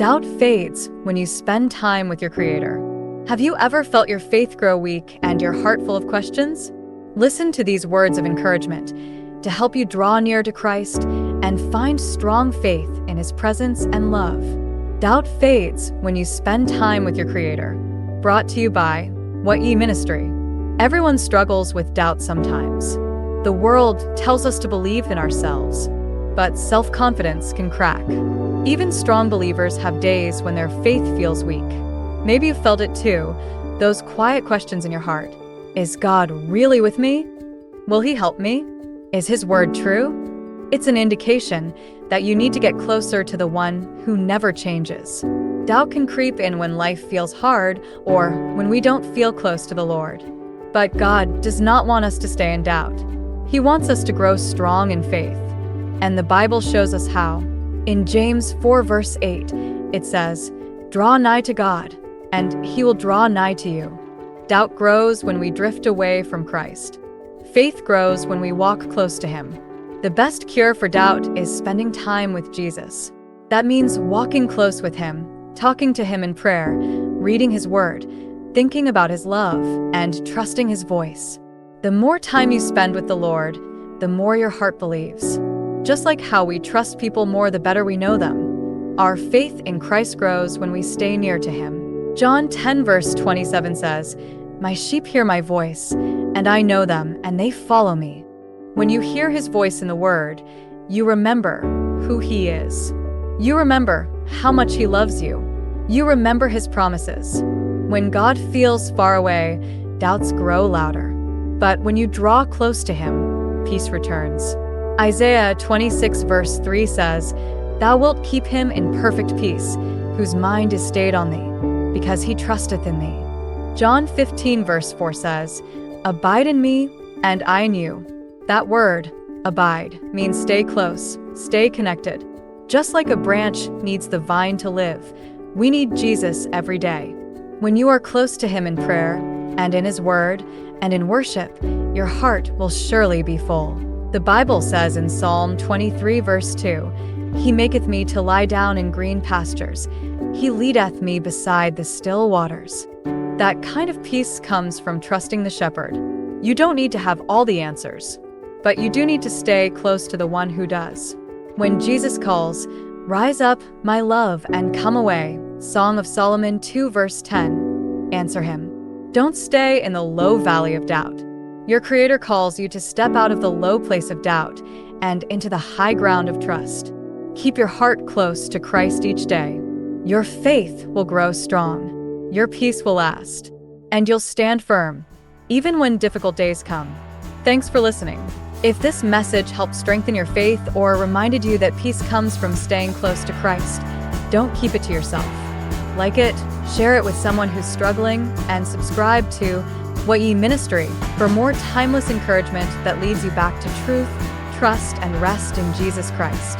Doubt fades when you spend time with your Creator. Have you ever felt your faith grow weak and your heart full of questions? Listen to these words of encouragement to help you draw near to Christ and find strong faith in His presence and love. Doubt fades when you spend time with your Creator. Brought to you by Wot Ye Ministry. Everyone struggles with doubt sometimes. The world tells us to believe in ourselves, but self-confidence can crack. Even strong believers have days when their faith feels weak. Maybe you've felt it too, those quiet questions in your heart. Is God really with me? Will He help me? Is His word true? It's an indication that you need to get closer to the one who never changes. Doubt can creep in when life feels hard or when we don't feel close to the Lord. But God does not want us to stay in doubt. He wants us to grow strong in faith. And the Bible shows us how. In James 4 verse 8, it says, "Draw nigh to God, and He will draw nigh to you." Doubt grows when we drift away from Christ. Faith grows when we walk close to Him. The best cure for doubt is spending time with Jesus. That means walking close with Him, talking to Him in prayer, reading His Word, thinking about His love, and trusting His voice. The more time you spend with the Lord, the more your heart believes. Just like how we trust people more the better we know them, our faith in Christ grows when we stay near to Him. John 10 verse 27 says, "My sheep hear my voice, and I know them, and they follow me." When you hear His voice in the Word, you remember who He is. You remember how much He loves you. You remember His promises. When God feels far away, doubts grow louder. But when you draw close to Him, peace returns. Isaiah 26 verse 3 says, "Thou wilt keep him in perfect peace, whose mind is stayed on thee, because he trusteth in thee." John 15 verse 4 says, "Abide in me, and I in you." That word, abide, means stay close, stay connected. Just like a branch needs the vine to live, we need Jesus every day. When you are close to Him in prayer, and in His Word, and in worship, your heart will surely be full. The Bible says in Psalm 23 verse 2, "He maketh me to lie down in green pastures. He leadeth me beside the still waters." That kind of peace comes from trusting the shepherd. You don't need to have all the answers, but you do need to stay close to the one who does. When Jesus calls, "Rise up, my love, and come away," Song of Solomon 2 verse 10, answer Him. Don't stay in the low valley of doubt. Your Creator calls you to step out of the low place of doubt and into the high ground of trust. Keep your heart close to Christ each day. Your faith will grow strong. Your peace will last. And you'll stand firm, even when difficult days come. Thanks for listening. If this message helped strengthen your faith or reminded you that peace comes from staying close to Christ, don't keep it to yourself. Like it, share it with someone who's struggling, and subscribe to Wot Ye Ministry for more timeless encouragement that leads you back to truth, trust, and rest in Jesus Christ.